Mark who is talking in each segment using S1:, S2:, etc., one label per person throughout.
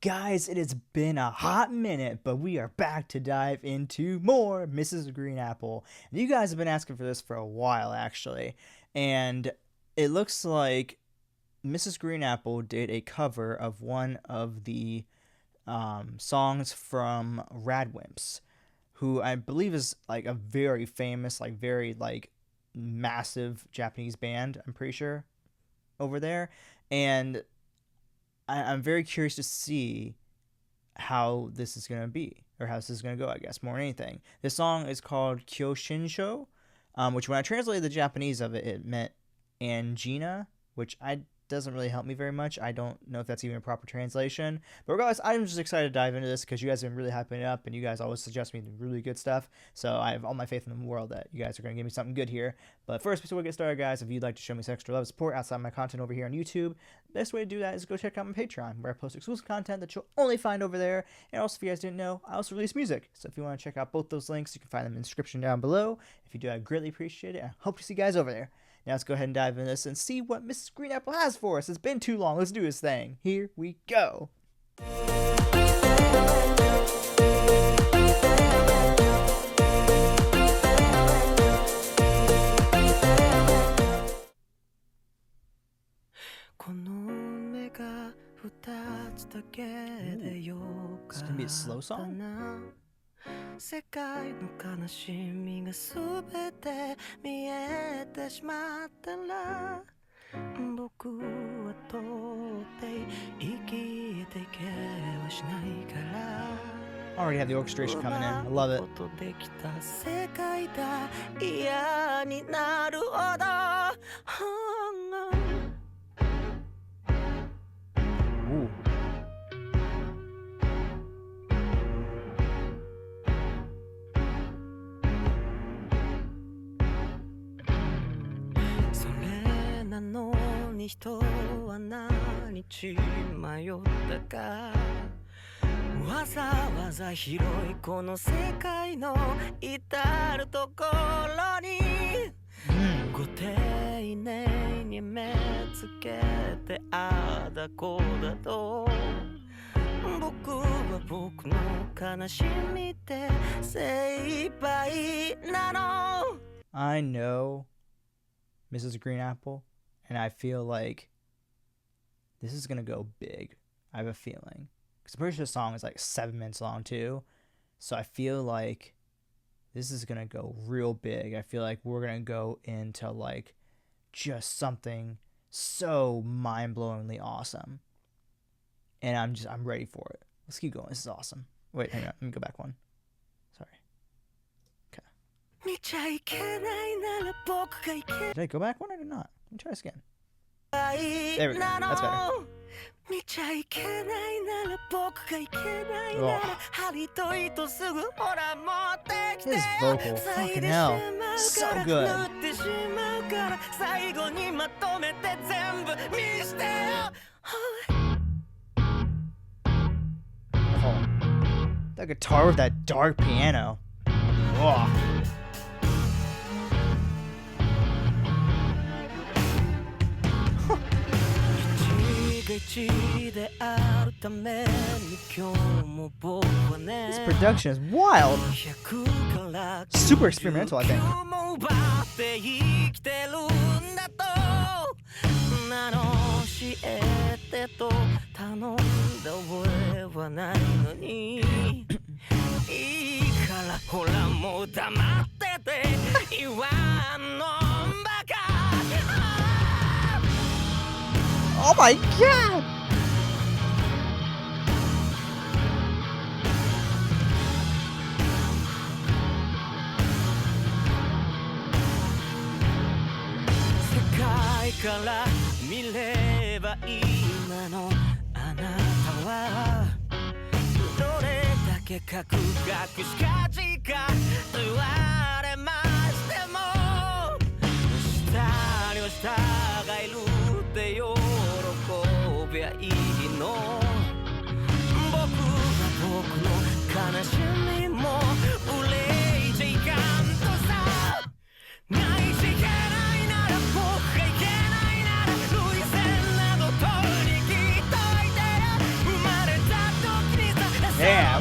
S1: Guys, it has been a hot minute, but we are back to dive into more Mrs. Green Apple. And you guys have been asking for this for a while, actually. And it looks like Mrs. Green Apple did a cover of one of the songs from Radwimps, who I believe is like a very famous, like very like massive Japanese band, I'm pretty sure, over there. And I'm very curious to see how this is going to be, or how this is going to go, I guess, more than anything. This song is called Kyoshinsho, which when I translated the Japanese of it, it meant angina, which doesn't really help me very much. I don't know if that's even a proper translation. But regardless, I'm just excited to dive into this because you guys have been really hyping it up, and you guys always suggest me really good stuff. So I have all my faith in the world that you guys are going to give me something good here. But first, before we get started, guys, if you'd like to show me some extra love and support outside my content over here on YouTube, the best way to do that is go check out my Patreon, where I post exclusive content that you'll only find over there. And also, if you guys didn't know, I also release music. So if you want to check out both those links, you can find them in the description down below. If you do, I'd greatly appreciate it. I hope to see you guys over there. Now let's go ahead and dive into this and see what Mrs. Green Apple has for us. It's been too long. Let's do this thing. Here we go. It's gonna be a slow song?
S2: 世界の悲しみがすべて見えてしまったら僕は到底生きていけはしないから
S1: Already have the orchestration coming in. I love it.
S2: できた世界だ嫌になるほど
S1: Ooh.
S2: 「人は何日迷ったか」「わざわざ広いこの世界の至るところに」「ご丁寧に目つけてああだこうだと」「僕は僕の悲しみで精一杯なの」
S1: I know Mrs. Green Apple. And I feel like this is going to go big. I have a feeling. Because I'm pretty sure the song is like 7 minutes long too. So I feel like this is going to go real big. I feel like we're going to go into like just something so mind-blowingly awesome. And I'm ready for it. Let's keep going. This is awesome. Wait, hang on. Let me go back one. Sorry. Okay. Did I go back one? I did not. Let me try this again. There we go. That's better. His vocal, fucking hell, so good. Oh, that guitar with that dark piano. Oh. This production is wild. Super experimental, I think. Oh my god!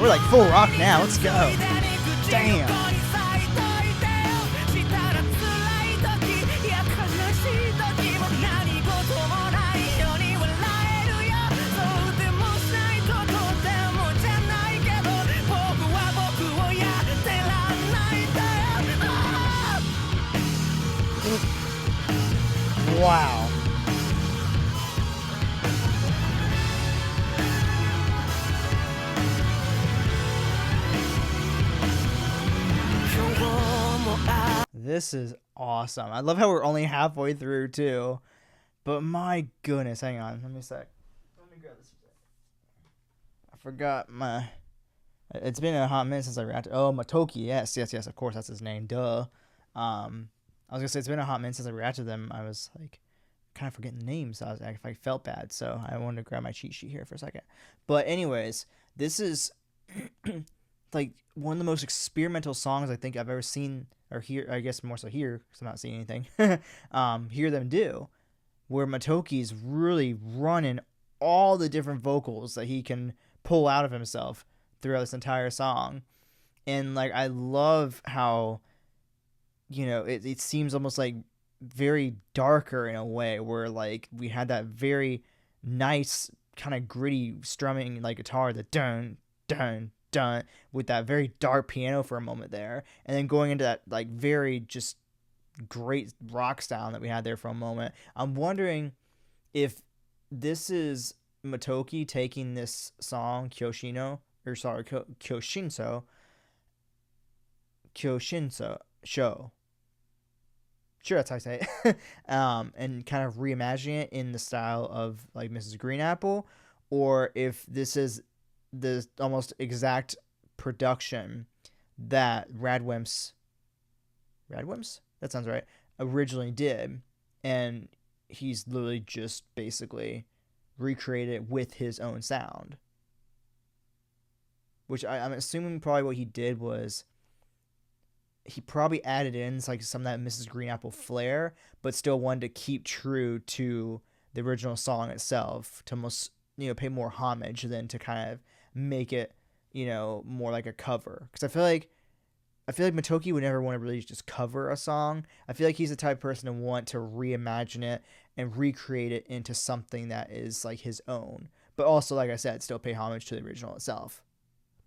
S1: We're like full rock now. Let's go. Damn. Wow. This is awesome. I love how we're only halfway through too. But my goodness, hang on. Let me grab this. I forgot my. It's been a hot minute since I reacted. Oh, Motoki. Yes. Of course, that's his name. Duh. I was gonna say it's been a hot minute since I reacted to them. I was like, kind of forgetting the names. So I felt bad, so I wanted to grab my cheat sheet here for a second. But anyways, this is like one of the most experimental songs I think I've ever seen or hear. I guess more so here because I'm not seeing anything. Hear them do, where Motoki's really running all the different vocals that he can pull out of himself throughout this entire song, and like I love how. You know, it seems almost like very darker in a way where like we had that very nice kind of gritty strumming like guitar, the dun dun dun with that very dark piano for a moment there, and then going into that like very just great rock style that we had there for a moment. I'm wondering if this is Motoki taking this song Kyoshinso show. Sure, that's how I say it. And kind of reimagining it in the style of like Mrs. Green Apple, or if this is the almost exact production that Radwimps, that sounds right, originally did, and he's literally just basically recreated it with his own sound. Which I'm assuming probably what he did was he probably added in like some of that Mrs. Green Apple flair, but still wanted to keep true to the original song itself to almost, pay more homage than to kind of make it, more like a cover. Because I feel like Motoki would never want to really just cover a song. I feel like he's the type of person to want to reimagine it and recreate it into something that is like his own. But also, like I said, still pay homage to the original itself.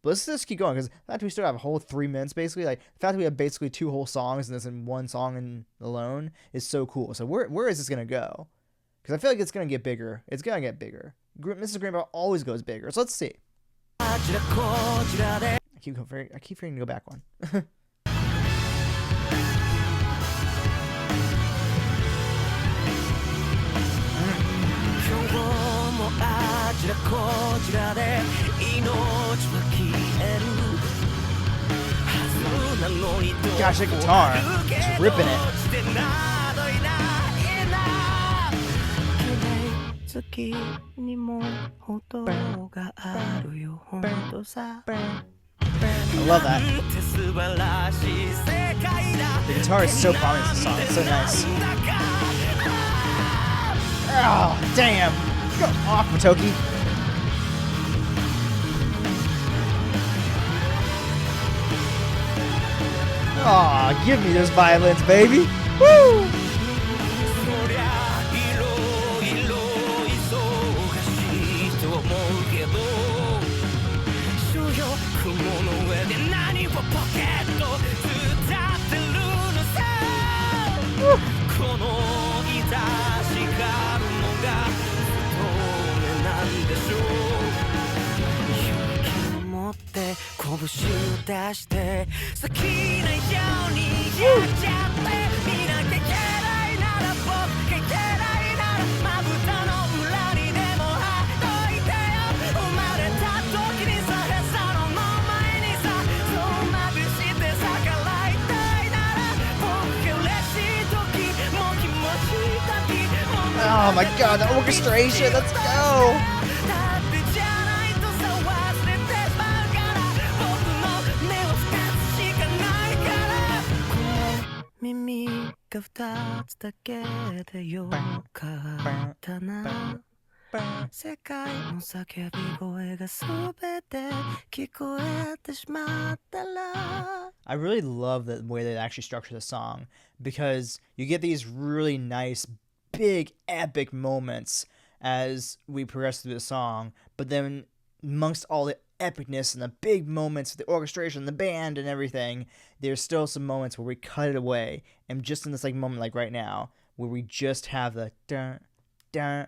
S1: But let's just keep going, because the fact we still have a whole 3 minutes, basically, like the fact that we have basically 2 whole songs and this in one song alone is so cool. So where is this gonna go? Because I feel like it's gonna get bigger. It's gonna get bigger. Mrs. Green Apple always goes bigger. So let's see. I keep forgetting to go back one. Gosh, that guitar is ripping it. I love that. The guitar is so prominent in the song. It's so nice. Oh, damn. Go off, Motoki. Aw, give me those violins, baby. Woo! Oh my god, the orchestration, let's go!
S2: 世界の叫び声が全て聞こえてしまったら
S1: I really love the way they actually structure the song, because you get these really nice, big, epic moments as we progress through the song, but then amongst all the epicness and the big moments, the orchestration, the band, and everything, there's still some moments where we cut it away, and just in this like moment, like right now, where we just have the dun dun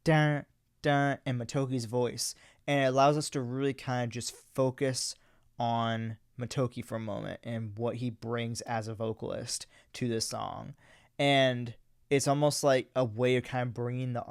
S1: dun dun and Motoki's voice, and it allows us to really kind of just focus on Motoki for a moment and what he brings as a vocalist to this song. And it's almost like a way of kind of bringing the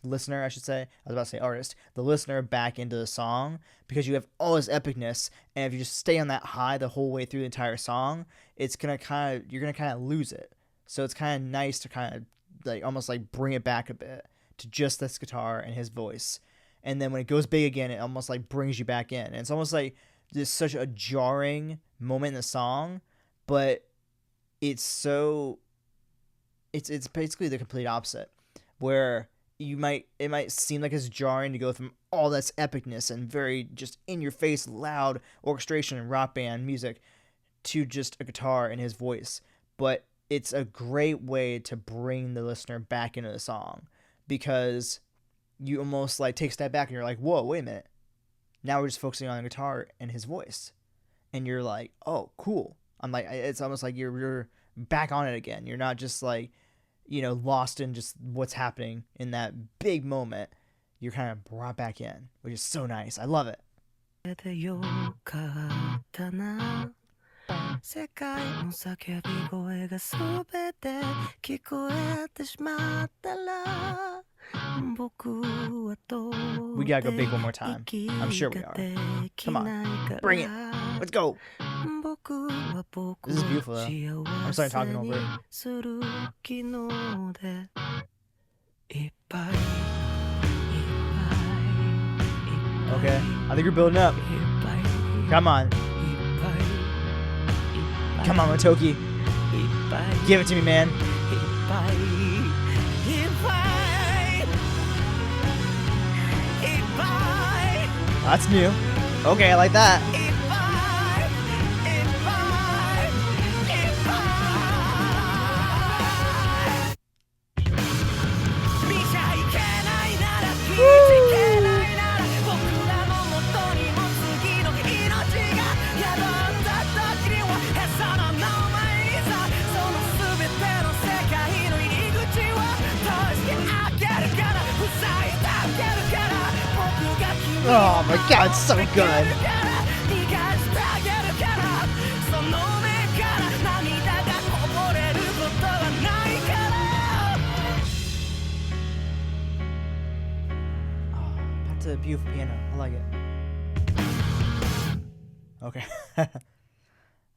S1: listener, I should say, I was about to say artist, the listener back into the song, because you have all this epicness, and if you just stay on that high the whole way through the entire song, it's gonna kind of, you're gonna kind of lose it. So it's kind of nice to kind of like almost like bring it back a bit to just this guitar and his voice, and then when it goes big again, it almost like brings you back in. And it's almost like there's such a jarring moment in the song, but it's so it's basically the complete opposite, where it might seem like it's jarring to go from all this epicness and very just in your face loud orchestration and rock band music to just a guitar and his voice. But it's a great way to bring the listener back into the song, because you almost like take a step back and you're like, whoa, wait a minute, now we're just focusing on the guitar and his voice, and you're like, oh, cool. I'm like, it's almost like you're back on it again. You're not just like, lost in just what's happening in that big moment. You're kind of brought back in, which is so nice. I love it.
S2: 世界の叫び声が全て聞こえてしまったら
S1: We gotta go big one more time. I'm sure we are. Come on, bring it. Let's go. This is beautiful though. I'm sorry talking over it. Okay, I think you're building up. Come on. Come on, Motoki. Give it to me, man. That's new. Okay, I like that. Oh my god, it's so good. Oh, that's a beautiful piano. I like it. Okay.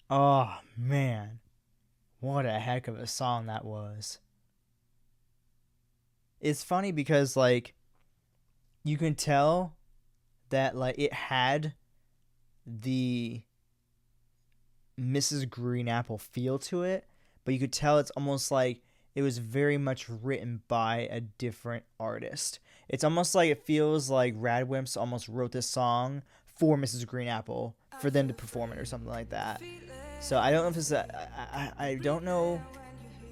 S1: Oh man. What a heck of a song that was. It's funny because like you can tell that like it had the Mrs. Green Apple feel to it, but you could tell it's almost like it was very much written by a different artist. It's almost like it feels like Radwimps almost wrote this song for Mrs. Green Apple for them to perform it or something like that. So I don't know if it's I don't know,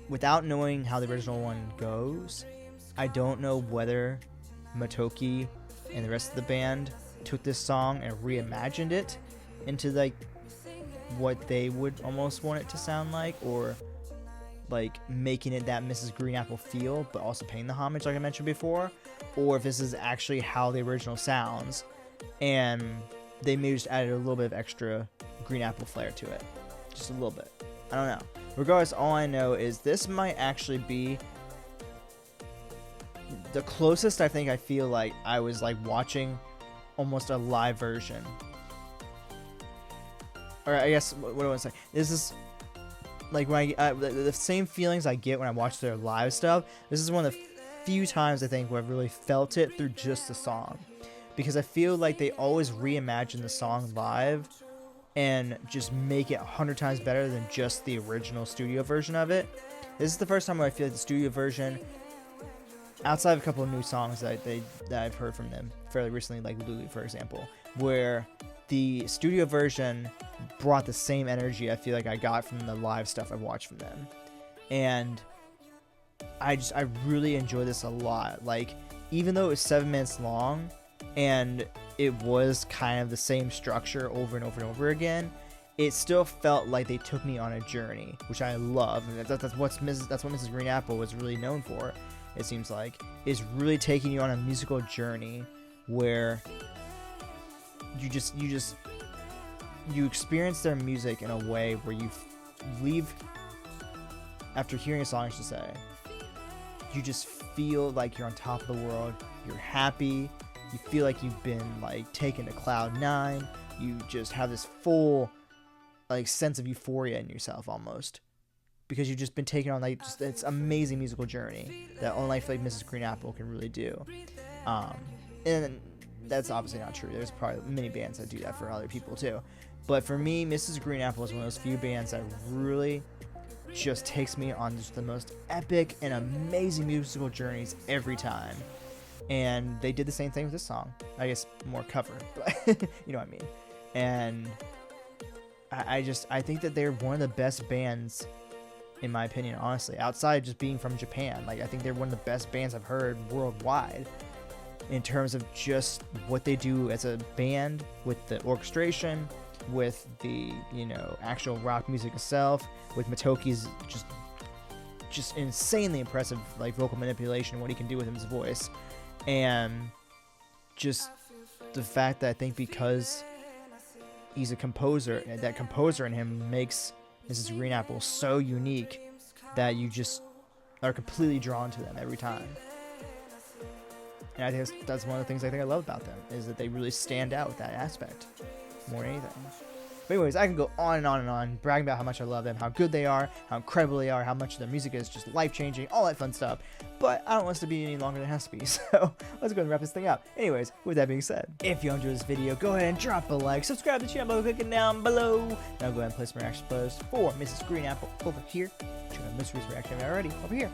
S1: without knowing how the original one goes, I don't know whether Motoki and the rest of the band took this song and reimagined it into like what they would almost want it to sound like, or like making it that Mrs. Green Apple feel but also paying the homage like I mentioned before, or if this is actually how the original sounds and they maybe just added a little bit of extra Green Apple flair to it, just a little bit. I don't know. Regardless, all I know is this might actually be the closest I think I feel like I was like watching almost a live version. Or I guess, what do I want to say? This is like when the same feelings I get when I watch their live stuff. This is one of the few times I think where I've really felt it through just the song. Because I feel like they always reimagine the song live and just make it 100 times better than just the original studio version of it. This is the first time where I feel like the studio version outside of a couple of new songs that I've heard from them fairly recently, like Lulu, for example, where the studio version brought the same energy I feel like I got from the live stuff I've watched from them. And I really enjoy this a lot. Like, even though it was 7 minutes long and it was kind of the same structure over and over and over again, it still felt like they took me on a journey, which I love. And that's what Mrs. Green Apple was really known for, it seems like, is really taking you on a musical journey where you experience their music in a way where you leave after hearing a song, I should say. You just feel like you're on top of the world. You're happy. You feel like you've been like taken to cloud 9. You just have this full like sense of euphoria in yourself almost, because you've just been taken on like just this amazing musical journey that only I feel like Mrs. Green Apple can really do. And that's obviously not true. There's probably many bands that do that for other people too. But for me, Mrs. Green Apple is one of those few bands that really just takes me on just the most epic and amazing musical journeys every time. And they did the same thing with this song. I guess more cover, but you know what I mean. And I think that they're one of the best bands, in my opinion, honestly, outside just being from Japan. Like, I think they're one of the best bands I've heard worldwide in terms of just what they do as a band, with the orchestration, with the, you know, actual rock music itself, with Motoki's just insanely impressive like vocal manipulation and what he can do with his voice, and just the fact that I think because he's a composer, and that composer in him makes Mrs. Green Apple so unique that you just are completely drawn to them every time. And I think that's one of the things I love about them, is that they really stand out with that aspect more than anything. But anyways, I can go on and on and on, bragging about how much I love them, how good they are, how incredible they are, how much their music is just life-changing, all that fun stuff. But I don't want this to be any longer than it has to be, so let's go and wrap this thing up. Anyways, with that being said, if you enjoyed this video, go ahead and drop a like, subscribe to the channel by clicking down below. Now go ahead and place my reaction post for Mrs. Green Apple over here. Check out Mystery's reaction already over here.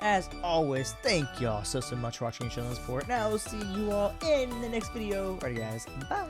S1: As always, thank y'all so much for watching and showing the support. Now, I'll see you all in the next video. Alright guys, bye!